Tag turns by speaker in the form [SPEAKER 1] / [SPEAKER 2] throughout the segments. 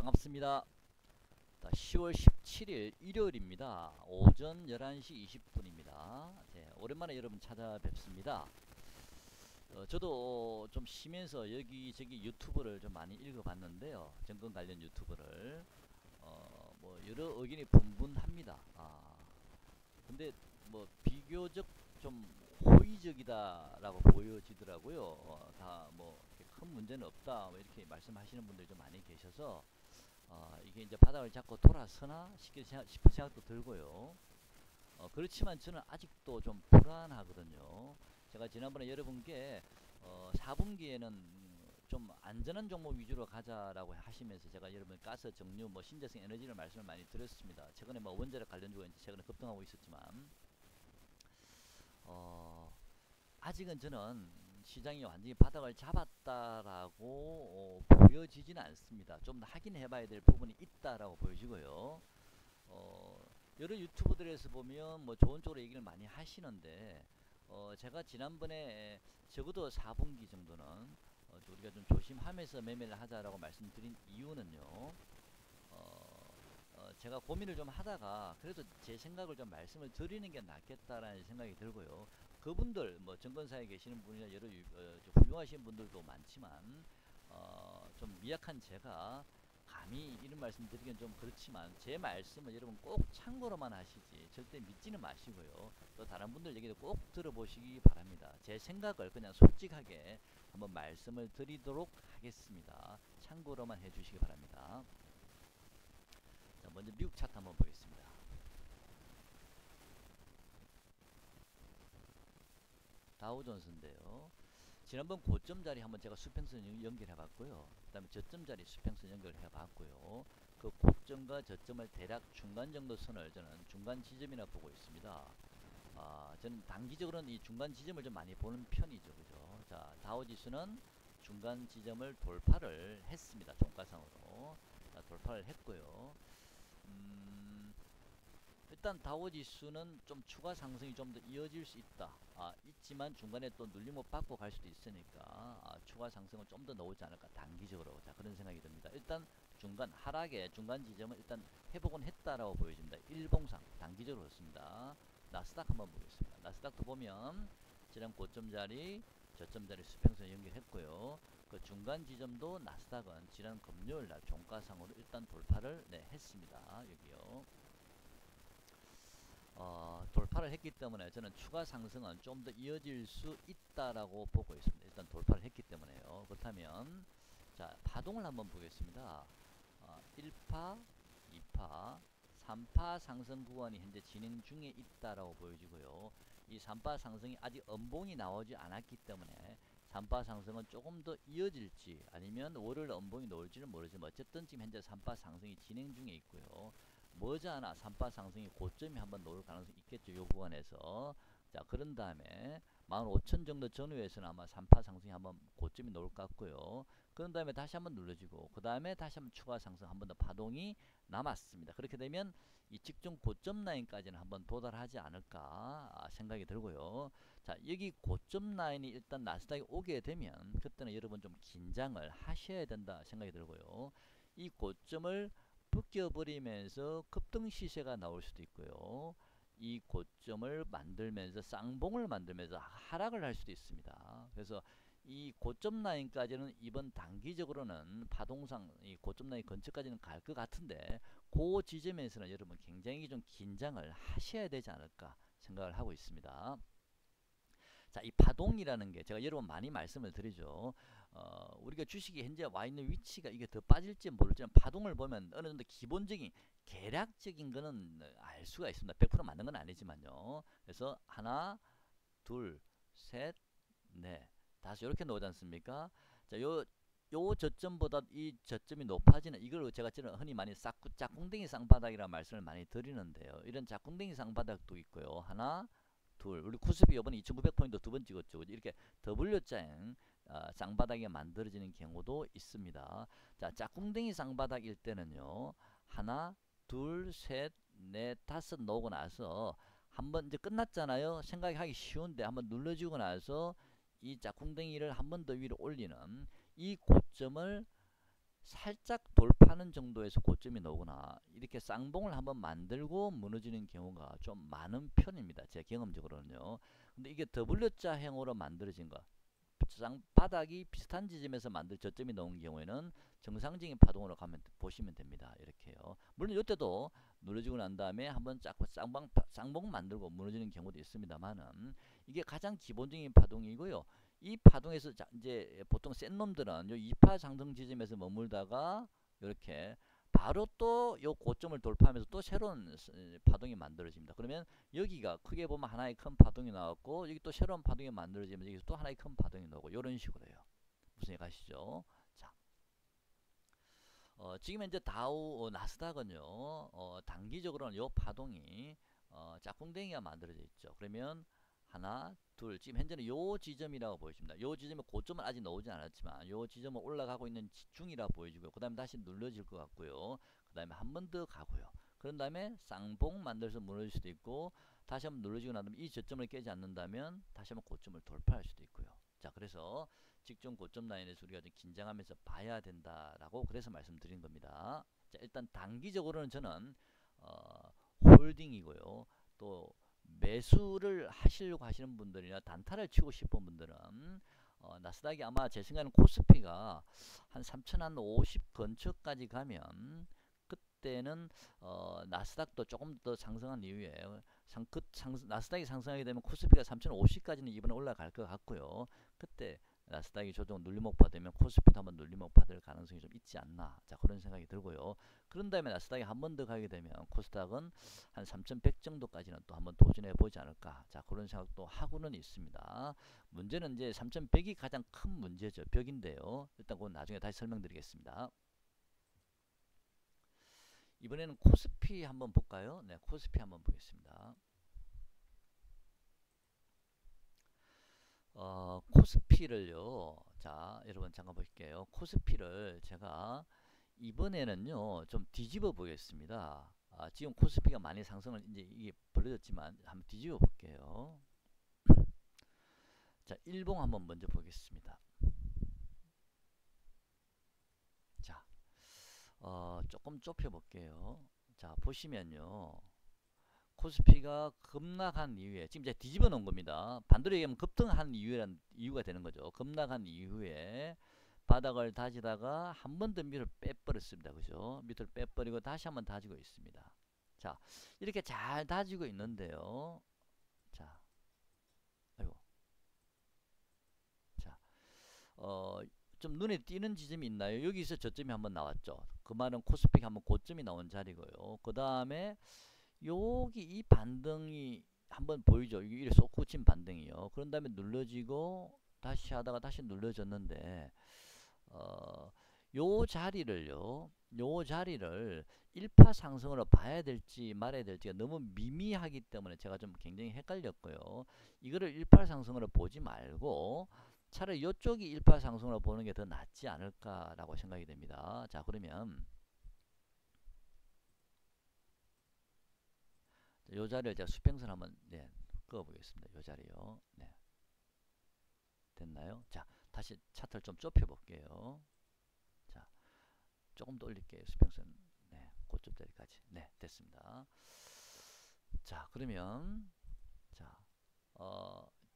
[SPEAKER 1] 반갑습니다. 10월 17일 일요일입니다. 오전 11시 20분입니다. 오랜만에 여러분 찾아뵙습니다. 저도 좀 쉬면서 여기저기 유튜브를 좀 많이 읽어봤는데요. 정권 관련 유튜브를 뭐 여러 의견이 분분합니다. 근데 뭐 비교적 좀 호의적이다라고 보여지더라고요. 다 뭐 큰 문제는 없다 뭐 이렇게 말씀하시는 분들이 좀 많이 계셔서 이게 이제 바닥을 잡고 돌아서나 싶은 생각도 들고요. 그렇지만 저는 아직도 좀 불안하거든요. 제가 지난번에 여러분께 4분기에는 좀 안전한 종목 위주로 가자라고 하시면서 제가 여러분 가스, 정유, 뭐 신재생 에너지를 말씀을 많이 드렸습니다. 최근에 뭐 원자력 관련주가 이제 최근에 급등하고 있었지만 아직은 저는 시장이 완전히 바닥을 잡았다라고 보여지지는 않습니다. 좀 더 확인해 봐야 될 부분이 있다라고 보여지고요. 여러 유튜브들에서 보면 뭐 좋은 쪽으로 얘기를 많이 하시는데 제가 지난번에 적어도 4분기 정도는 우리가 좀 조심하면서 매매를 하자라고 말씀드린 이유는요. 제가 고민을 좀 하다가 그래도 제 생각을 좀 말씀을 드리는 게 낫겠다라는 생각이 들고요. 그분들 뭐 증권사에 계시는 분이나 여러 훌륭하신 분들도 많지만 좀 미약한 제가 감히 이런 말씀 드리기는 좀 그렇지만 제 말씀을 여러분 꼭 참고로만 하시지 절대 믿지는 마시고요. 또 다른 분들 얘기도 꼭 들어보시기 바랍니다. 제 생각을 그냥 솔직하게 한번 말씀을 드리도록 하겠습니다. 참고로만 해주시기 바랍니다. 자, 먼저 미국 차트 한번 보겠습니다. 다우존스인데요. 지난번 고점 자리 한번 제가 수평선 연결해 봤고요. 그 다음에 저점 자리 수평선 연결해 봤고요. 그 고점과 저점을 대략 중간 정도 선을 저는 중간 지점이나 보고 있습니다. 저는 단기적으로는 이 중간 지점을 좀 많이 보는 편이죠. 그죠? 자, 다우지수는 중간 지점을 돌파를 했습니다. 종가상으로. 자, 돌파를 했고요. 일단 다우지수는 좀 추가 상승이 좀 더 이어질 수 있다. 있지만 중간에 또 눌림목 받고 갈 수도 있으니까 추가 상승은 좀 더 나오지 않을까 단기적으로. 자, 그런 생각이 듭니다. 일단 중간 하락의 중간 지점은 일단 회복은 했다라고 보여집니다. 일봉상 단기적으로 그렇습니다. 나스닥 한번 보겠습니다. 나스닥도 보면 지난 고점 자리 저점 자리 수평선 연결했고요. 그 중간 지점도 나스닥은 지난 금요일날 종가상으로 일단 돌파를 했습니다. 여기요. 돌파를 했기 때문에 저는 추가 상승은 좀 더 이어질 수 있다라고 보고 있습니다. 일단 돌파를 했기 때문에요. 그렇다면 자, 파동을 한번 보겠습니다. 1파, 2파, 3파 상승 구간이 현재 진행 중에 있다라고 보여지고요. 이 3파 상승이 아직 음봉이 나오지 않았기 때문에 3파 상승은 조금 더 이어질지 아니면 월요일 음봉이 나올지는 모르지만 어쨌든 지금 현재 3파 상승이 진행 중에 있고요. 머지않아 3파 상승이 고점이 한번 나올 가능성이 있겠죠. 이 구간에서. 자, 그런 다음에 15,000 정도 전후에서는 아마 3파 상승이 한번 고점이 나올 것 같고요. 그런 다음에 다시 한번 눌러지고 그 다음에 다시 한번 추가 상승 한번 더 파동이 남았습니다. 그렇게 되면 이 직전 고점 라인까지는 한번 도달하지 않을까 생각이 들고요. 자, 여기 고점 라인이 일단 나스닥이 오게 되면 그때는 여러분 좀 긴장을 하셔야 된다 생각이 들고요. 이 고점을 벗겨버리면서 급등 시세가 나올 수도 있고요. 이 고점을 만들면서 쌍봉을 만들면서 하락을 할 수도 있습니다. 그래서 이 고점 라인까지는 이번 단기적으로는 파동상 이 고점 라인 근처까지는 갈 것 같은데 그 지점에서는 여러분 굉장히 좀 긴장을 하셔야 되지 않을까 생각을 하고 있습니다. 자, 이 파동이라는 게 제가 여러분 많이 말씀을 드리죠. 우리가 주식이 현재 와 있는 위치가 이게 더 빠질지 모르지만 파동을 보면 어느 정도 기본적인 계략적인 거는 알 수가 있습니다. 100% 맞는 건 아니지만요. 그래서 하나, 둘, 셋, 넷, 다섯 이렇게 나오지 않습니까? 자, 요 저점보다 이 저점이 높아지는 이걸 제가 흔히 많이 짝꿍댕이 쌍바닥이라는 말씀을 많이 드리는데요. 이런 짝꿍댕이 쌍바닥도 있고요. 하나, 둘, 우리 코스피 이번에 2900포인트 두 번 찍었죠. 이렇게 W자형 쌍바닥이 만들어지는 경우도 있습니다. 자, 짝꿍댕이 쌍바닥일 때는요. 하나, 둘, 셋, 넷, 다섯 놓고 나서 한번 이제 끝났잖아요. 생각하기 쉬운데 한번 눌러주고 나서 이 짝꿍댕이를 한 번 더 위로 올리는 이 고점을 살짝 돌파하는 정도에서 고점이 나오거나 이렇게 쌍봉을 한번 만들고 무너지는 경우가 좀 많은 편입니다. 제 경험적으로는요. 근데 이게 W자형으로 만들어진 거, 바닥이 비슷한 지점에서 만들 저점이 나온 경우에는 정상적인 파동으로 가면 보시면 됩니다. 이렇게요. 물론 이때도 누르지고 난 다음에 한번 쌍봉 만들고 무너지는 경우도 있습니다만은 이게 가장 기본적인 파동이고요. 이 파동에서 이제 보통 센 놈들은 요 2파 상승 지점에서 머물다가 이렇게 바로 또 요 고점을 돌파하면서 또 새로운 파동이 만들어집니다. 그러면 여기가 크게 보면 하나의 큰 파동이 나왔고 여기 또 새로운 파동이 만들어지면서 여기서 또 하나의 큰 파동이 나오고 이런 식으로요. 무슨 얘기 가시죠? 자, 지금 현재 다우 나스닥은요. 단기적으로는 요 파동이 짝꿍댕이가 만들어져 있죠. 그러면 하나, 둘, 지금 현재는 요 지점이라고 보여집니다. 요 지점에 고점은 아직 나오지 않았지만 요 지점은 올라가고 있는 중이라 보여지고요. 그 다음에 다시 눌러질 것 같고요. 그 다음에 한 번 더 가고요. 그런 다음에 쌍봉 만들어서 무너질 수도 있고 다시 한번 눌러지고 난 다음에 이 저점을 깨지 않는다면 다시 한번 고점을 돌파할 수도 있고요. 자, 그래서 직전 고점 라인에서 우리가 좀 긴장하면서 봐야 된다라고 그래서 말씀드린 겁니다. 자, 일단 단기적으로는 저는 홀딩이고요. 또 매수를 하시려고 하시는 분들이나 단타를 치고 싶은 분들은 나스닥이 아마 제 생각에는 코스피가 한 3050 근처까지 가면 그때는 나스닥도 조금 더 상승한 이후에 나스닥이 상승하게 되면 코스피가 3050까지는 이번에 올라갈 것 같고요. 그때 나스닥이 조정 눌림목 받으면 코스피도 한번 눌림목 받을 가능성이 좀 있지 않나, 자 그런 생각이 들고요. 그런 다음에 나스닥이 한 번 더 가게 되면 코스닥은 한 3100 정도까지는 또 한번 도전해 보지 않을까, 자 그런 생각도 하고는 있습니다. 문제는 이제 3100이 가장 큰 문제죠. 벽인데요. 일단 그건 나중에 다시 설명드리겠습니다. 이번에는 코스피 한번 볼까요? 네, 코스피 한번 보겠습니다. 코스피를요. 자, 여러분 잠깐 볼게요. 코스피를 제가 이번에는요 좀 뒤집어 보겠습니다. 지금 코스피가 많이 상승을 이제 이게 벌어졌지만 한번 뒤집어 볼게요. 자, 일봉 한번 먼저 보겠습니다. 자, 조금 좁혀 볼게요. 자, 보시면요. 코스피가 급락한 이후에 지금 이제 뒤집어 놓은 겁니다. 반대로 얘기하면 급등한 이유가 되는 거죠. 급락한 이후에 바닥을 다지다가 한 번 더 밑을 빼버렸습니다. 그죠? 밑을 빼버리고 다시 한번 다지고 있습니다. 자, 이렇게 잘 다지고 있는데요. 자, 아이고. 자, 좀 눈에 띄는 지점이 있나요? 여기서 저점이 한번 나왔죠. 그 말은 코스피가 한번 고점이 나온 자리고요. 그 다음에 여기 이 반등이 한번 보이죠. 이게 솟구친 반등이요. 그런 다음에 눌러지고 다시 하다가 다시 눌러졌는데 요 자리를요. 요 자리를 1파 상승으로 봐야 될지 말아야 될지가 너무 미미하기 때문에 제가 좀 굉장히 헷갈렸고요. 이거를 1파 상승으로 보지 말고 차라리 이쪽이 1파 상승으로 보는 게 더 낫지 않을까라고 생각이 됩니다. 자, 그러면 요 자리를 제가 수평선 한번 그어 보겠습니다. 요 자리요. 네. 됐나요? 자, 다시 차트를 좀 좁혀 볼게요. 자, 조금 더 올릴게요. 수평선. 네, 고점 자리까지. 네, 됐습니다. 자, 그러면 자,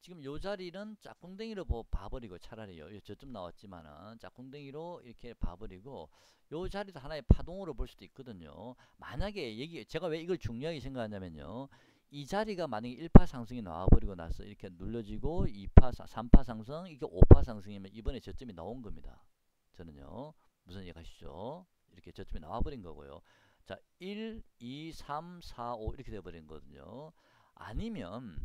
[SPEAKER 1] 지금 요 자리는 짝꿍댕이로 봐버리고 차라리요. 저점 나왔지만은 짝꿍댕이로 이렇게 봐버리고 요 자리도 하나의 파동으로 볼 수도 있거든요. 만약에 제가 왜 이걸 중요하게 생각하냐면요. 이 자리가 만약에 1파 상승이 나와버리고 나서 이렇게 눌러지고 2파, 3파 상승, 이게 5파 상승이면 이번에 저점이 나온 겁니다. 저는요. 무슨 얘기 하시죠? 이렇게 저점이 나와버린 거고요. 자, 1, 2, 3, 4, 5 이렇게 돼버린 거거든요. 아니면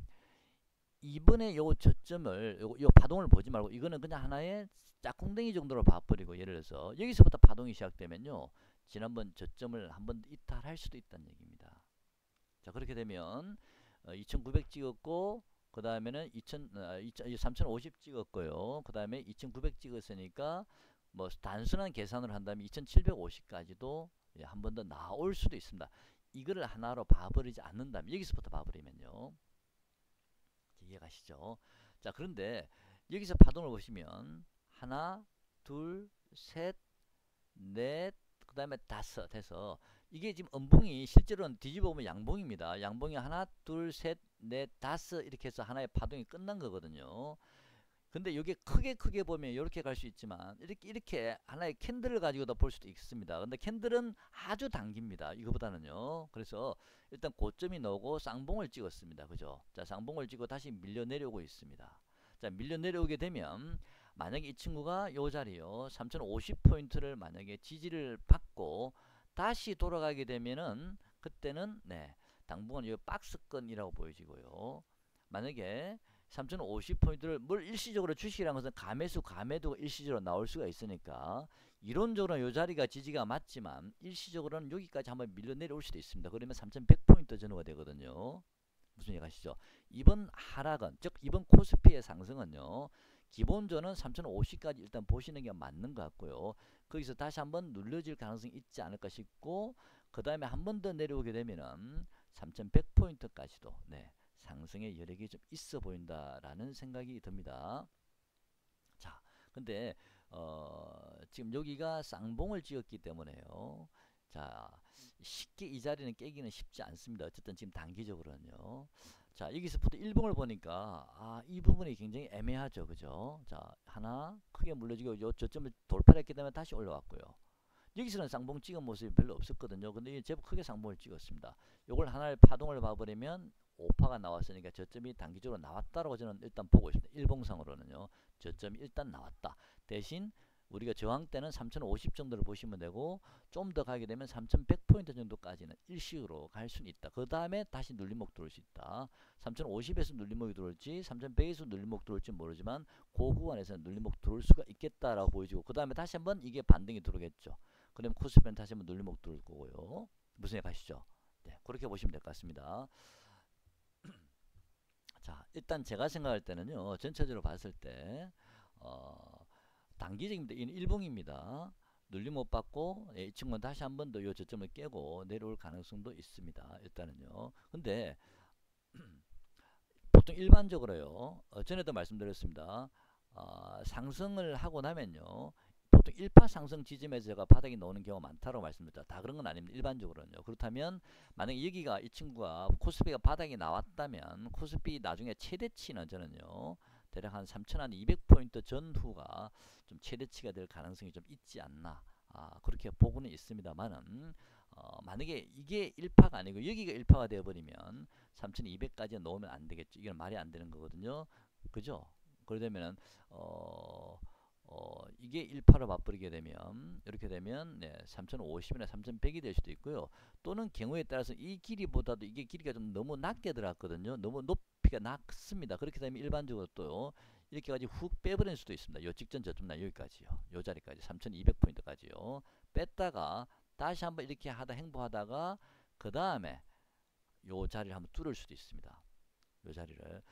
[SPEAKER 1] 이번에 요 저점을 요 파동을 보지 말고 이거는 그냥 하나의 짝꿍댕이 정도로 봐버리고, 예를 들어서 여기서부터 파동이 시작되면요 지난번 저점을 한번 이탈할 수도 있다는 얘기입니다. 자, 그렇게 되면 2900 찍었고 그 다음에는 3050 찍었고요. 그 다음에 2900 찍었으니까 뭐 단순한 계산을 한다면 2750까지도 한 번 더 나올 수도 있습니다. 이거를 하나로 봐버리지 않는다면, 여기서부터 봐버리면요. 이해가시죠? 자, 그런데 여기서 파동을 보시면 하나, 둘, 셋, 넷, 그 다음에 다섯 해서 이게 지금 음봉이 실제로는 뒤집어 보면 양봉입니다. 양봉이 하나, 둘, 셋, 넷, 다섯 이렇게 해서 하나의 파동이 끝난 거거든요. 근데 이게 크게 보면 이렇게 갈 수 있지만 이렇게 하나의 캔들을 가지고도 볼 수도 있습니다. 근데 캔들은 아주 단깁니다. 이거보다는요. 그래서 일단 고점이 나오고 쌍봉을 찍었습니다. 그죠? 자, 쌍봉을 찍고 다시 밀려 내려오고 있습니다. 자, 밀려 내려오게 되면 만약에 이 친구가 요 자리요 3050포인트를 만약에 지지를 받고 다시 돌아가게 되면은 그때는 네 당분간 이 박스권이라고 보여지고요. 만약에 3050포인트를 뭘 일시적으로 주식이라는 것은 가매수 가매도가 일시적으로 나올 수가 있으니까 이론적으로는 이 자리가 지지가 맞지만 일시적으로는 여기까지 한번 밀려 내려올 수도 있습니다. 그러면 3100포인트 전후가 되거든요. 무슨 얘기 하시죠? 이번 하락은 즉 이번 코스피의 상승은요 기본전은 3050까지 일단 보시는 게 맞는 것 같고요. 거기서 다시 한번 눌러질 가능성이 있지 않을까 싶고 그 다음에 한 번 더 내려오게 되면은 3100포인트까지도 네 상승의 여력이 좀 있어 보인다라는 생각이 듭니다. 자, 근데 지금 여기가 쌍봉을 찍었기 때문에요. 자, 쉽게 이 자리는 깨기는 쉽지 않습니다. 어쨌든 지금 단기적으로는요. 자, 여기서부터 일봉을 보니까 이 부분이 굉장히 애매하죠. 그죠? 자, 하나 크게 물려지고 요 저점을 돌파했기 때문에 다시 올라왔고요. 여기서는 쌍봉 찍은 모습이 별로 없었거든요. 근데 제법 크게 쌍봉을 찍었습니다. 요걸 하나의 파동을 봐버리면 오파가 나왔으니까 저점이 단기적으로 나왔다라고 저는 일단 보고 있습니다. 일봉상으로는요. 저점이 일단 나왔다. 대신 우리가 저항 때는 3050 정도를 보시면 되고 좀 더 가게 되면 3100포인트 정도까지는 일시로 갈 수는 있다. 그 다음에 다시 눌림목 들어올 수 있다. 3050에서 눌림목이 들어올지 3100에서 눌림목 들어올지 모르지만 그 구간에서는 눌림목 들어올 수가 있겠다라고 보여지고 그 다음에 다시 한번 이게 반등이 들어오겠죠. 그러면 코스피는 다시 한번 눌림목 들어올 거고요. 무슨 얘기 하시죠? 네, 그렇게 보시면 될 것 같습니다. 자, 일단 제가 생각할 때는요. 전체적으로 봤을 때 단기적입니다. 이는 일봉입니다. 눌림 못 받고 이 친구는 다시 한번 더 이 저점을 깨고 내려올 가능성도 있습니다. 일단은요. 근데 보통 일반적으로요. 전에도 말씀드렸습니다. 상승을 하고 나면요. 보통 1파 상승 지점에서 제가 바닥이 나오는 경우가 많다고 말씀드렸죠. 다 그런 건 아닙니다. 일반적으로는요. 그렇다면 만약에 여기가 이 친구가 코스피가 바닥이 나왔다면 코스피 나중에 최대치는 저는요. 대략 한 3,200포인트 전후가 좀 최대치가 될 가능성이 좀 있지 않나. 그렇게 보고는 있습니다만은 만약에 이게 1파가 아니고 여기가 1파가 되어버리면 3200까지 넣으면 안 되겠죠. 이건 말이 안 되는 거거든요. 그죠? 그러려면은 이게 1파로 맞버리게 되면 이렇게 되면 네, 3050이나 3100이 될 수도 있고요. 또는 경우에 따라서 이 길이보다도 이게 길이가 좀 너무 낮게 들어갔거든요. 너무 높이가 낮습니다. 그렇게 되면 일반적으로 또 이렇게까지 훅 빼버릴 수도 있습니다. 요 직전 저점 날 여기까지요. 요 자리까지 3200포인트까지요. 뺐다가 다시 한번 이렇게 하다 행보하다가 그 다음에 요 자리를 한번 뚫을 수도 있습니다. 요 자리를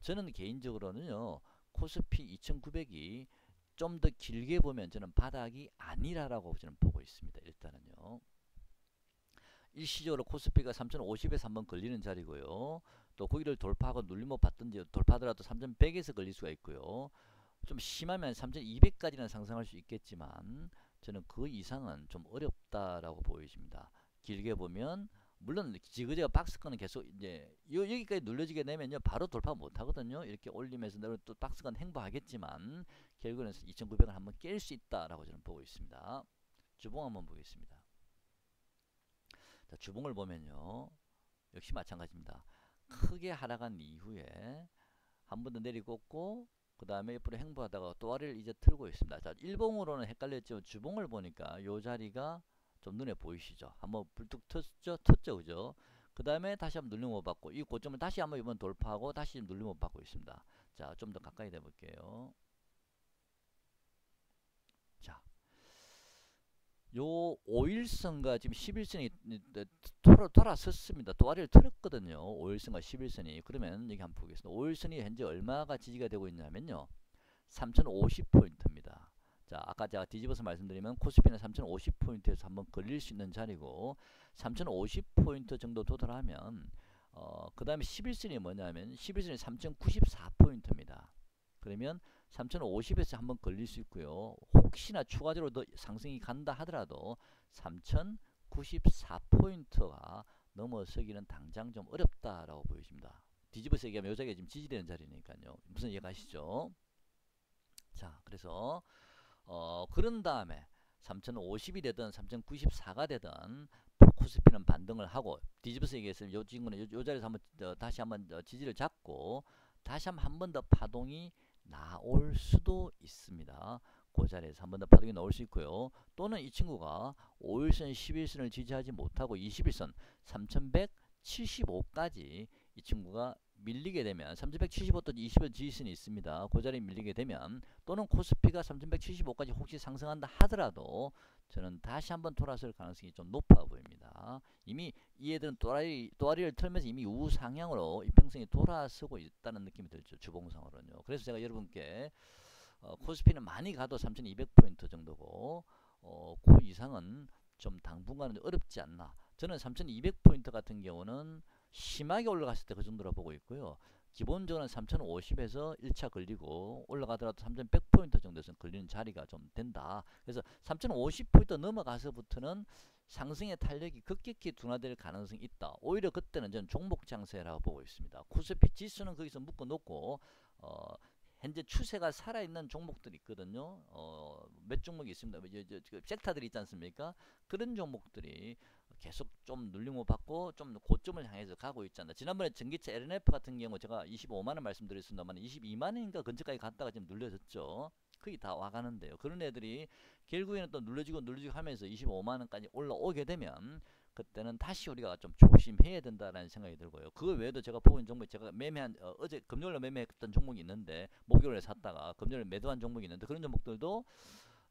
[SPEAKER 1] 저는 개인적으로는요. 코스피 2900이 좀 더 길게 보면 저는 바닥이 아니라라고 저는 보고 있습니다. 일단은요. 일시적으로 코스피가 3050에서 한번 걸리는 자리고요. 또 거기를 돌파하고 눌림목 받든지 돌파하더라도 3100에서 걸릴 수가 있고요. 좀 심하면 3200까지는 상승할 수 있겠지만 저는 그 이상은 좀 어렵다라고 보여집니다. 길게 보면 물론 지그재가 박스권은 계속 이제 여기까지 눌러지게 되면요 바로 돌파 못 하거든요. 이렇게 올리면서 내려 또 박스권 행보하겠지만 결국은 2900을 한번 깰 수 있다라고 저는 보고 있습니다. 주봉 한번 보겠습니다. 자, 주봉을 보면요 역시 마찬가지입니다. 크게 하락한 이후에 한 번 더 내리꽂고 그 다음에 옆으로 행보하다가 또 아래를 이제 틀고 있습니다. 자, 일봉으로는 헷갈렸지만 주봉을 보니까 요 자리가 좀 눈에 보이시죠? 한번 불뚝 텄죠? 그죠? 그 다음에 다시 한번 눌림 못 받고 이 고점을 다시 한번 이번 돌파하고 다시 눌림 못 받고 있습니다. 자, 좀 더 가까이 대 볼게요. 자, 요 5일선과 지금 11선이 돌아섰습니다. 또 아래를 틀었거든요. 5일선과 11선이. 그러면 여기 한번 보겠습니다. 5일선이 현재 얼마가 지지가 되고 있냐면요. 3050포인트입니다. 자, 아까 제가 뒤집어서 말씀드리면 코스피는 3050포인트에서 한번 걸릴 수 있는 자리고 3050포인트 정도 도달하면 그 다음에 11선이 뭐냐면 11선이 3094포인트입니다. 그러면 3050에서 한번 걸릴 수 있고요. 혹시나 추가적으로 더 상승이 간다 하더라도 3094포인트가 넘어서기는 당장 좀 어렵다라고 보여집니다. 뒤집어서 얘기하면 요 자리가 지금 지지되는 자리니까요. 무슨 이해가시죠? 자, 그래서 그런 다음에 3050이 되든 3094가 되든 코스피는 반등을 하고, 뒤집어서 얘기했으면 요 친구는 요 자리에서 한번 다시 한번 지지를 잡고 다시 한 번 더 파동이 나올 수도 있습니다. 그 자리에서 한 번 더 파동이 나올 수 있고요. 또는 이 친구가 5일선, 11선을 지지하지 못하고 21선 3175까지 이 친구가 밀리게 되면 3175도 20일 지지선이 있습니다. 그 자리에 밀리게 되면, 또는 코스피가 3175까지 혹시 상승한다 하더라도 저는 다시 한번 돌아설 가능성이 좀 높아 보입니다. 이미 이 애들은 또아리를 틀면서 이미 우상향으로 이평선이 돌아서고 있다는 느낌이 들죠. 주봉상으로는요. 그래서 제가 여러분께 코스피는 많이 가도 3200포인트 정도고 그 이상은 좀 당분간은 어렵지 않나. 저는 3200포인트 같은 경우는 심하게 올라갔을 때 그 정도로 보고 있고요. 기본적으로 3050에서 1차 걸리고 올라가더라도 3100포인트 정도에서 걸리는 자리가 좀 된다. 그래서 3050포인트 넘어가서부터는 상승의 탄력이 급격히 둔화될 가능성이 있다. 오히려 그때는 저는 종목 장세라고 보고 있습니다. 코스피 지수는 거기서 묶어 놓고 현재 추세가 살아있는 종목들이 있거든요. 몇 종목이 있습니다. 섹터들이 있지 않습니까? 그런 종목들이 계속 좀 눌림을 받고 좀 고점을 향해서 가고 있잖아요. 지난번에 전기차 LNF 같은 경우 제가 25만원 말씀드렸습니다만 22만원인가 근처까지 갔다가 지금 눌려졌죠. 거의 다 와가는데요. 그런 애들이 결국에는 또 눌러지고 하면서 25만원까지 올라오게 되면 그때는 다시 우리가 좀 조심해야 된다라는 생각이 들고요. 그거 외에도 제가 보고 있는 종목, 제가 매매한 어제 금요일에 매매했던 종목이 있는데, 목요일에 샀다가 금요일에 매도한 종목이 있는데, 그런 종목들도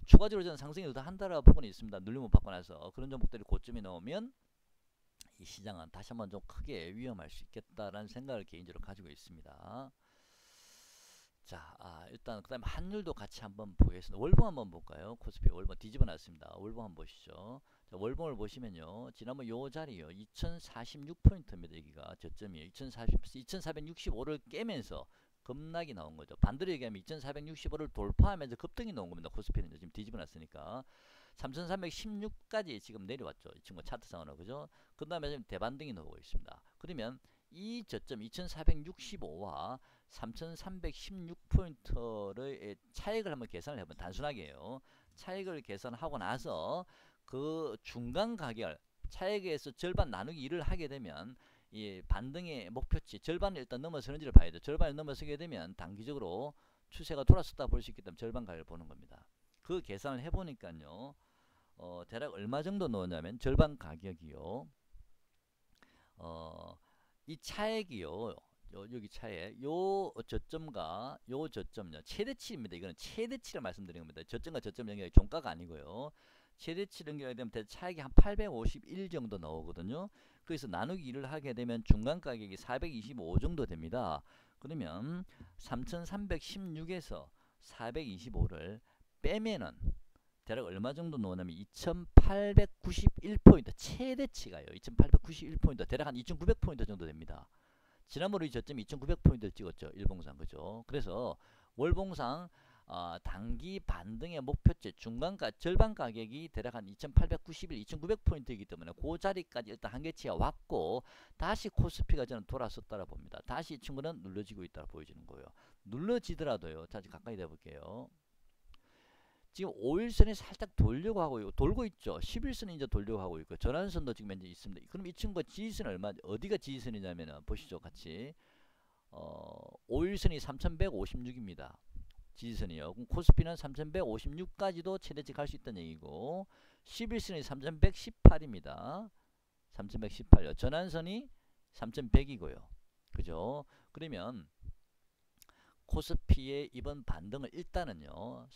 [SPEAKER 1] 추가적으로 저는 상승이 더 한다라고 보고는 있습니다. 눌림을 받고 나서 그런 종목들이 고점이 나오면 이 시장은 다시 한번 좀 크게 위험할 수 있겠다라는 생각을 개인적으로 가지고 있습니다. 자, 일단 그다음에 환율도 같이 한번 보겠습니다. 월봉 한번 볼까요? 코스피 월봉 뒤집어 놨습니다. 월봉 한번 보시죠. 자, 월봉을 보시면요, 지난번 요 자리요 2046포인트입니다. 여기가 저점이에요. 2465를 깨면서 급락이 나온 거죠. 반대로 얘기하면 2465를 돌파하면서 급등이 나온 겁니다. 코스피는 지금 뒤집어 놨으니까 3316까지 지금 내려왔죠. 이 친구 차트상으로. 그죠? 그 다음에 지금 대반등이 나오고 있습니다. 그러면 이 저점 2465와 3316포인트의 차익을 한번 계산을 해보면, 단순하게요, 차익을 계산하고 나서 그 중간 가격 차익에서 절반 나누기 1을 하게 되면 이 반등의 목표치 절반을 일단 넘어서는지를 봐야 돼요. 절반을 넘어서게 되면 단기적으로 추세가 돌아섰다 볼 수 있기 때문에 절반 가격을 보는 겁니다. 그 계산을 해보니까요, 대략 얼마 정도 넣었냐면, 절반 가격이요, 이 차액이요, 여기 차액, 요 저점과 요 저점요, 최대치입니다. 이거는 최대치를 말씀드리는 겁니다. 저점과 저점 연결이 종가가 아니고요. 최대치 연결이 되면 차액이 한 851 정도 나오거든요. 그래서 나누기 1을 하게 되면 중간 가격이 425 정도 됩니다. 그러면 3316에서 425를 빼면은 대략 얼마 정도 나오냐면 2891포인트, 최대치가요. 2891포인트, 대략 한 2900포인트 정도 됩니다. 지난번에 이 저점이 2900포인트를 찍었죠. 일봉상. 그죠? 그래서 월봉상 단기 반등의 목표치 중간가 절반 가격이 대략 한 2891, 2900포인트이기 때문에 그 자리까지 일단 한계치가 왔고, 다시 코스피가 저는 돌아섰다고 봅니다. 다시 이 친구는 눌러지고 있다고 보여지는 거예요. 눌러지더라도요. 다시 가까이 대볼게요. 지금 5일선이 살짝 돌고 있죠. 11선이 이제 돌려고 하고 있고, 전환선도 지금 현재 있습니다. 그럼 이 친구가 지지선은 어디가 지지선이냐면 보시죠. 같이. 5일선이 3156입니다. 지지선이요. 그럼 코스피는 3156까지도 최대치 갈 수 있다는 얘기고, 11선이 3118입니다. 3118요. 전환선이 3100이고요. 그죠? 그러면 코스피의 이번 반등을 일단은요,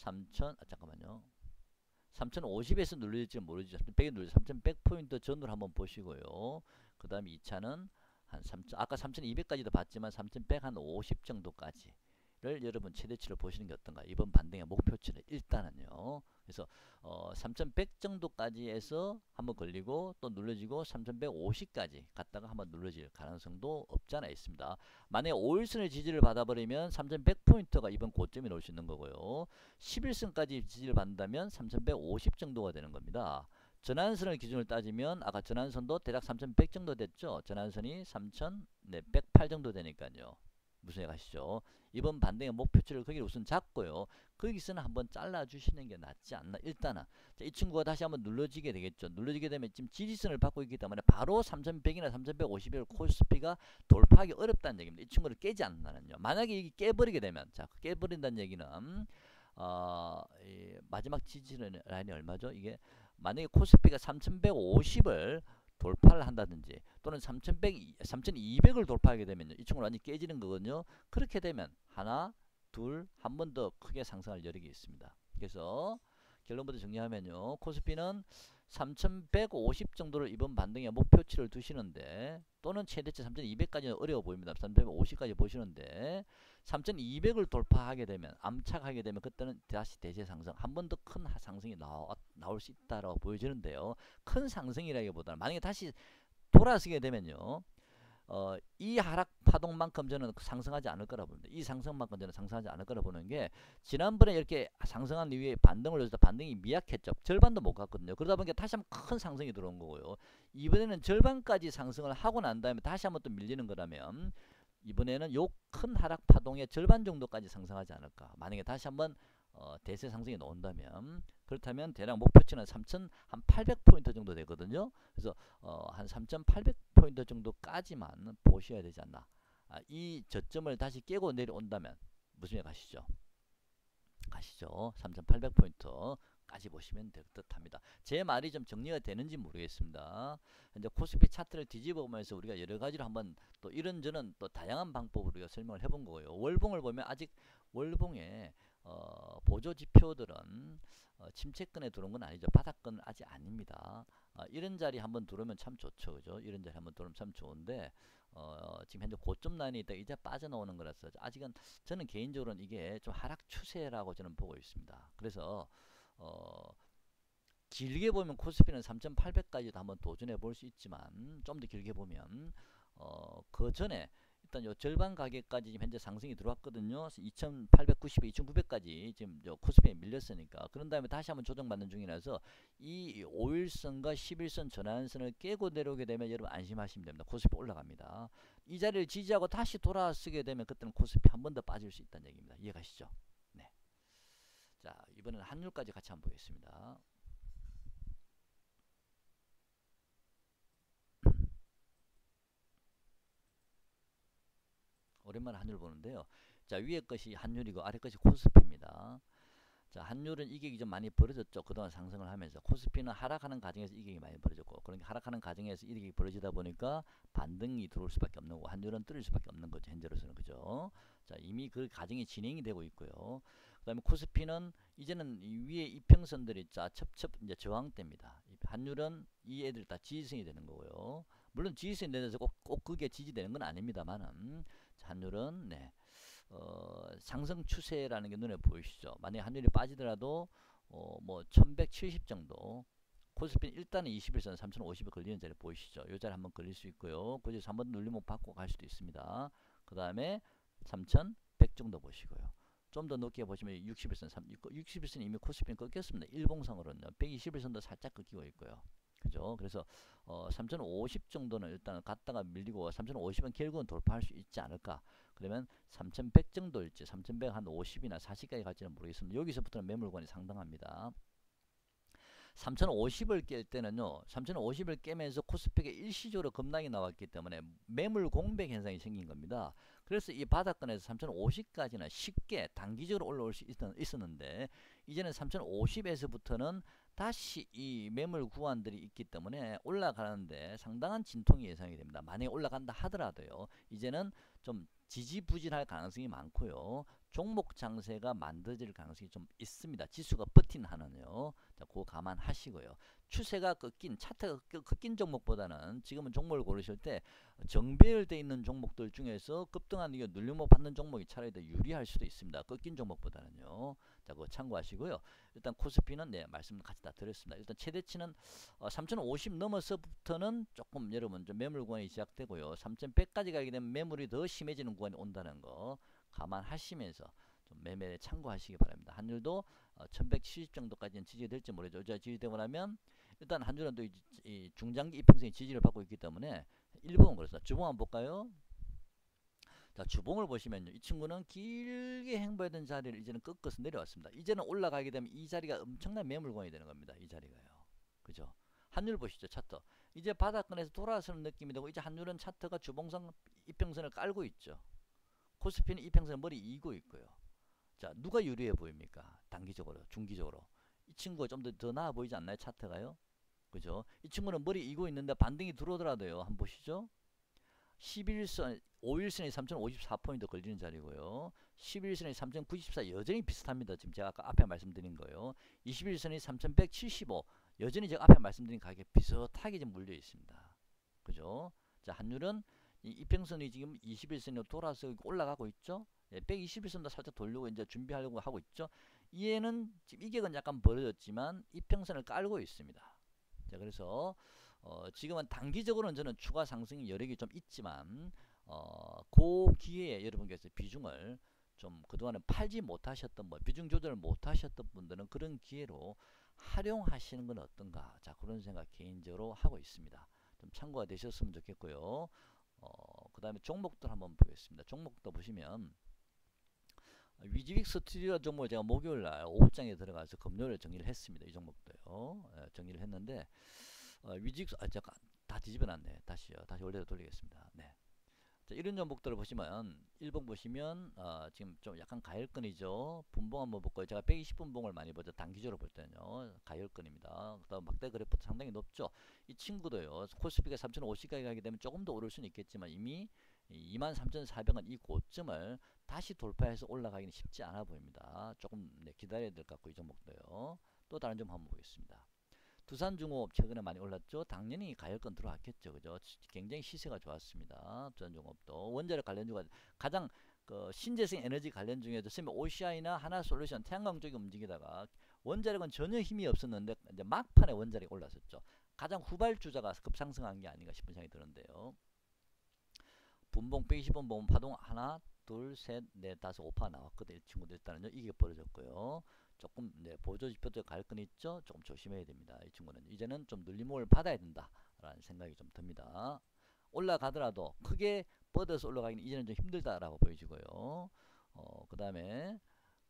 [SPEAKER 1] 3050에서 눌릴지 모르죠. 3100에 눌려 3100포인트 전후로 한번 보시고요. 그 다음에 2차는 한 3000, 아까 3200까지도 봤지만 3100 한 50 정도까지를 여러분 최대치를 보시는 게 어떤가. 이번 반등의 목표치는 일단은요, 그래서 3100 정도까지 해서 한번 걸리고 또 눌러지고 3150까지 갔다가 한번 눌러질 가능성도 없지 않아 있습니다. 만약에 5일선의 지지를 받아버리면 3100포인트가 이번 고점이 나올 수 있는 거고요. 11선까지 지지를 받는다면 3150 정도가 되는 겁니다. 전환선을 기준으로 따지면 아까 전환선도 대략 3100 정도 됐죠. 전환선이 3108 정도 되니까요. 무슨 얘기 하시죠? 이번 반등의 목표치를 거기를 우선 잡고요. 거기서는 한번 잘라주시는 게 낫지 않나. 일단은 자, 이 친구가 다시 한번 눌러지게 되겠죠. 눌러지게 되면 지금 지지선을 받고 있기 때문에 바로 3100이나 3150을 코스피가 돌파하기 어렵다는 얘기입니다. 이 친구를 깨지 않는다는요. 만약에 이게 깨버리게 되면 자 깨버린다는 얘기는 이 마지막 지지 라인이 얼마죠? 이게 만약에 코스피가 3150을 돌파를 한다든지 또는 3200을 돌파하게 되면 이 친구는 완전히 깨지는 거거든요. 그렇게 되면 하나, 둘, 한 번 더 크게 상승할 여력이 있습니다. 그래서 결론부터 정리하면요. 코스피는 3150 정도를 이번 반등의 목표치를 두시는데 또는 최대치 3200까지는 어려워 보입니다. 3150까지 보시는데 3200을 돌파하게 되면 암착하게 되면 그때는 다시 대세 상승 한 번 더 큰 상승이 나올 수 있다라고 보여지는데요. 큰 상승이라기보다는 만약에 다시 돌아서게 되면요. 이 하락 파동만큼 저는 상승하지 않을 거라 봅니다. 이 상승만큼 저는 상승하지 않을 거라 보는 게 지난번에 이렇게 상승한 이후에 반등을 해서 반등이 미약했죠. 절반도 못 갔거든요. 그러다 보니까 다시 한번 큰 상승이 들어온 거고요. 이번에는 절반까지 상승을 하고 난 다음에 다시 한번 또 밀리는 거라면 이번에는 요 큰 하락 파동의 절반 정도까지 상승하지 않을까. 만약에 다시 한번 대세 상승이 나온다면 그렇다면 대략 목표치는 3,800포인트 정도 되거든요. 그래서 한 3,800포인트 정도까지만 보셔야 되지 않나. 이 저점을 다시 깨고 내려온다면 무슨 얘기 가시죠? 3,800포인트까지 보시면 될 듯합니다. 제 말이 좀 정리가 되는지 모르겠습니다. 이제 코스피 차트를 뒤집어 보면서 우리가 여러 가지로 한번 또 이런저런 또 다양한 방법으로 우리가 설명을 해본 거고요. 월봉을 보면 아직 월봉에 보조 지표들은 침체권에 들어온 건 아니죠. 바닥권은 아직 아닙니다. 이런 자리 한번 들어오면 참 좋죠. 그죠? 이런 자리 한번 들어오면 참 좋은데 지금 현재 고점 라인에 있다 이제 빠져나오는 거라서 아직은 저는 개인적으로는 이게 좀 하락 추세라고 저는 보고 있습니다. 그래서 길게 보면 코스피는 3,800까지도 한번 도전해 볼 수 있지만 좀 더 길게 보면 그 전에 일단 요 절반 가격까지 지금 현재 상승이 들어왔거든요. 2,890에 2,900까지 지금 저 코스피에 밀렸으니까 그런 다음에 다시 한번 조정받는 중이라서 이 5일선과 11선 전환선을 깨고 내려오게 되면 여러분 안심하시면 됩니다. 코스피 올라갑니다. 이 자리를 지지하고 다시 돌아서게 되면 그때는 코스피 한 번 더 빠질 수 있다는 얘기입니다. 이해가시죠? 네. 자, 이번에는 환율까지 같이 한번 보겠습니다. 오랜만에 환율 보는데요. 자, 위에 것이 환율이고 아래 것이 코스피입니다. 자, 환율은 이격이 좀 많이 벌어졌죠. 그동안 상승을 하면서 코스피는 하락하는 과정에서 이격이 많이 벌어졌고 그러니까 하락하는 과정에서 이격이 벌어지다 보니까 반등이 들어올 수밖에 없는 거고 환율은 뚫릴 수밖에 없는 거죠. 현재로서는 그죠. 자, 이미 그 과정이 진행이 되고 있고요. 그다음에 코스피는 이제는 이 위에 이평선들이 자 첩첩 이제 저항대입니다. 환율은 이 애들 다 지지선이 되는 거고요. 물론 지지선이 되면서 꼭 그게 지지되는 건 아닙니다만은 환율은 네. 상승 추세라는 게 눈에 보이시죠. 만약에 환율이 빠지더라도 뭐 1170 정도 코스피는 일단은 21선 3050에 걸리는 자리 보이시죠. 이 자리 한번 걸릴 수 있고요. 그래서 한번 눌리면 받고 갈 수도 있습니다. 그 다음에 3100 정도 보시고요. 좀 더 높게 보시면 61선 61선 이미 코스피는 꺾였습니다. 일봉상으로는요. 121선도 살짝 꺾이고 있고요. 그죠? 그래서 3050 정도는 일단 갔다가 밀리고 3050은 결국은 돌파할 수 있지 않을까. 그러면 3100 정도일지 3100 한 50이나 40까지 갈지는 모르겠습니다. 여기서부터는 매물권이 상당합니다. 3050을 깰 때는요. 3050을 깨면서 코스피가 일시적으로 급락이 나왔기 때문에 매물 공백 현상이 생긴 겁니다. 그래서 이 바닥권에서 3050까지는 쉽게 단기적으로 올라올 수 있었는데 이제는 3050에서부터는 다시 이 매물 구간들이 있기 때문에 올라가는데 상당한 진통이 예상이 됩니다. 만약에 올라간다 하더라도요. 이제는 좀 지지부진할 가능성이 많고요. 종목 장세가 만들어질 가능성이 좀 있습니다. 지수가 버틴 한은요. 자, 그거 감안하시고요. 추세가 꺾인 차트가 꺾인 종목보다는 지금은 종목을 고르실 때 정배열돼 있는 종목들 중에서 급등한 이게 눌림목 받는 종목이 차라리 더 유리할 수도 있습니다. 꺾인 종목보다는요. 자, 그거 참고하시고요. 일단 코스피는 네, 말씀 같이 다 드렸습니다. 일단 최대치는 3050 넘어서부터는 조금 여러분 좀 매물 구간이 시작되고요. 3100까지 가게 되면 매물이 더 심해지는 구간이 온다는 거 감안하시면서 좀 매매에 참고하시기 바랍니다. 한율도 1170 정도까지는 지지될지 모르죠. 지지되고 나면 일단 한율은 또 이 중장기 이평선이 지지를 받고 있기 때문에 일봉은 그렇습니다. 주봉 한번 볼까요? 자, 주봉을 보시면요. 이 친구는 길게 행보했던 자리를 이제는 꺾어서 내려왔습니다. 이제는 올라가게 되면 이 자리가 엄청난 매물권이 되는 겁니다. 이 자리가요. 그죠? 한율 보시죠. 차트. 이제 바닥권에서 돌아서는 느낌이 되고 이제 한율은 차트가 주봉선 이평선을 깔고 있죠. 코스피는 이평선을 머리 이고 있고요. 자, 누가 유리해 보입니까? 단기적으로, 중기적으로. 이 친구가 좀 더 나아 보이지 않나요? 차트가요. 그죠? 이 친구는 머리 이고 있는데 반등이 들어오더라도요. 한번 보시죠. 11선, 5일선이 3054포인트 걸리는 자리고요. 11선이 3094 여전히 비슷합니다. 지금 제가 아까 앞에 말씀드린 거요. 21선이 3175 여전히 제가 앞에 말씀드린 가격에 비슷하게 지금 물려 있습니다. 그죠? 자, 한율은 이 이평선이 지금 21선으로 돌아서 올라가고 있죠. 121선도 살짝 돌리고 이제 준비하려고 하고 있죠. 얘는 지금 이격은 약간 벌어졌지만 이평선을 깔고 있습니다. 자, 그래서 지금은 단기적으로는 저는 추가 상승 여력이 좀 있지만 그 기회에 여러분께서 비중을 좀 그동안은 팔지 못하셨던 비중 조절을 못하셨던 분들은 그런 기회로 활용하시는 건 어떤가. 자, 그런 생각 개인적으로 하고 있습니다. 좀 참고가 되셨으면 좋겠고요. 그 다음에 종목들 한번 보겠습니다. 종목도 보시면 위즈빅 스튜디오 종목을 제가 목요일날 오후장에 들어가서 금요일에 정리를 했습니다. 이 종목도요. 정리를 했는데 위직 잠깐 다 뒤집어놨네. 다시 원래대로 돌리겠습니다. 네. 자, 이런 종목들을 보시면 1번 보시면 지금 좀 약간 가열권이죠. 분봉 한번 볼까요? 제가 120분봉을 많이 보죠. 단기적으로 볼 때는요. 가열권입니다. 그다음 막대 그래프도 상당히 높죠. 이 친구도요. 코스피가 3050까지 가게 되면 조금 더 오를 수는 있겠지만 이미 23,400원 이 고점을 다시 돌파해서 올라가기는 쉽지 않아 보입니다. 조금 기다려야 될 것 같고 이 종목도요. 또 다른 점 한번 보겠습니다. 두산중공업 최근에 많이 올랐죠. 당연히 가열권 들어왔겠죠. 그죠? 굉장히 시세가 좋았습니다. 두산중공업도 원자력 관련주가 가장 신재생 에너지 관련 중에도 OCI나 하나솔루션 태양광 쪽이 움직이다가 원자력은 전혀 힘이 없었는데 이제 막판에 원자력이 올랐었죠. 가장 후발주자가 급상승한 게 아닌가 싶은 생각이 드는데요. 분봉 120원 보면 파동 하나 둘 셋 넷 다섯 5파 나왔거든요. 이 친구들 일단은요. 이게 벌어졌고요. 조금 보조지표도 가열권 있죠. 조금 조심해야 됩니다. 이 친구는 이제는 좀 눌림목을 받아야 된다라는 생각이 좀 듭니다. 올라가더라도 크게 뻗어서 올라가기는 이제는 좀 힘들다라고 보여지고요. 그 다음에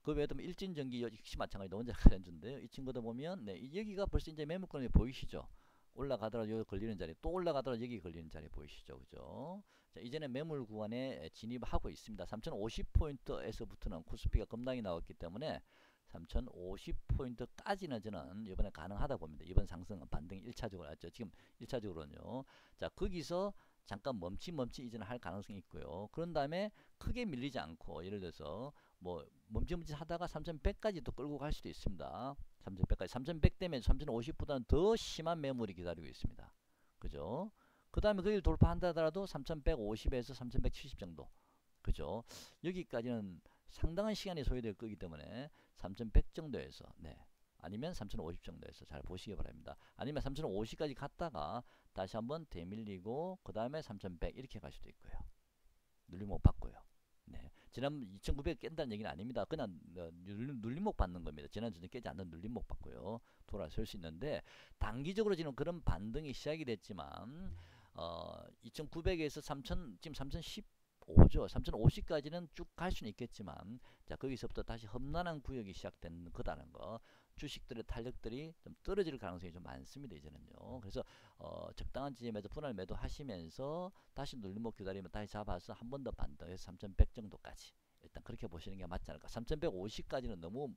[SPEAKER 1] 그 외에도 일진전기 역시 마찬가지로 원자력 관련주인데요. 이 친구도 보면 여기가 벌써 이제 매물권이 보이시죠. 올라가더라도 여기 걸리는 자리, 또 올라가더라도 여기 걸리는 자리 보이시죠. 그죠? 자, 이제는 매물 구간에 진입하고 있습니다. 3050포인트에서부터는 코스피가 급락이 나왔기 때문에 3050포인트까지는 저는 이번에 가능하다 봅니다. 이번 상승 반등이 1차적으로 왔죠. 지금 1차적으로는요. 자, 거기서 잠깐 멈치 이제는 할 가능성이 있고요. 그런 다음에 크게 밀리지 않고 예를 들어서 멈치 하다가 3100까지 또 끌고 갈 수도 있습니다. 3100까지 3100 되면 3050보다는 더 심한 매물이 기다리고 있습니다. 그죠? 그 다음에 거기를 돌파한다 하더라도 3150에서 3170 정도. 그죠? 여기까지는 상당한 시간이 소요될 거기 때문에 3100 정도에서 아니면 3050 정도에서 잘 보시기 바랍니다. 아니면 3050까지 갔다가 다시 한번 되밀리고 그 다음에 3100 이렇게 갈 수도 있고요. 눌림목 받고요. 지난 2900 깬다는 얘기는 아닙니다. 그냥 눌림목 받는 겁니다. 지난주에 깨지 않는 눌림목 받고요. 돌아설 수 있는데 단기적으로 지금 그런 반등이 시작이 됐지만 2900에서 3000 지금 3015죠. 3050까지는 쭉 갈 수는 있겠지만 자, 거기서부터 다시 험난한 구역이 시작된 거다는 거. 주식들의 탄력들이 좀 떨어질 가능성이 좀 많습니다. 이제는요. 그래서 적당한 지점에서 분할 매도 하시면서 다시 눌림목 기다리면 다시 잡아서 한 번 더 반등해서 3100 정도까지 일단 그렇게 보시는 게 맞지 않을까. 3150까지는 너무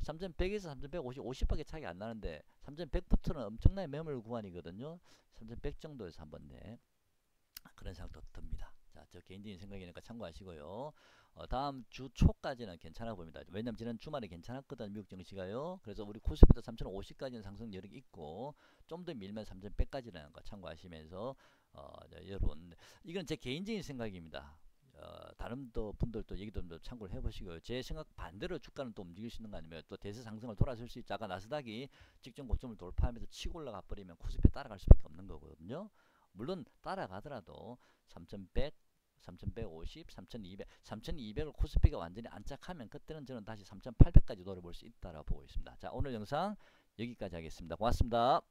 [SPEAKER 1] 3100에서 3150 50밖에 차이 안 나는데 3100부터는 엄청나게 매물 구간이거든요. 3100 정도에서 한번 그런 생각도 듭니다. 자, 자, 저 개인적인 생각이니까 참고하시고요. 다음 주 초까지는 괜찮아 보입니다. 왜냐면 지난 주말에 괜찮았거든, 미국 증시가요. 그래서 우리 코스피도 3050까지는 상승 여력이 있고, 좀 더 밀면 3100까지라는 거 참고하시면서, 여러분, 이건 제 개인적인 생각입니다. 다른 또 분들도 얘기도 좀 참고를 해보시고요. 제 생각 반대로 주가는 또 움직일 수 있는 거 아니면 또 대세 상승을 돌아설 수 있죠. 아까 나스닥이 직전 고점을 돌파하면서 치고 올라가 버리면 코스피 따라갈 수밖에 없는 거거든요. 물론 따라가더라도 3100, 3150, 3200, 3200을 코스피가 완전히 안착하면 그때는 저는 다시 3800까지 노려볼 수 있다라고 보고 있습니다. 자, 오늘 영상 여기까지 하겠습니다. 고맙습니다.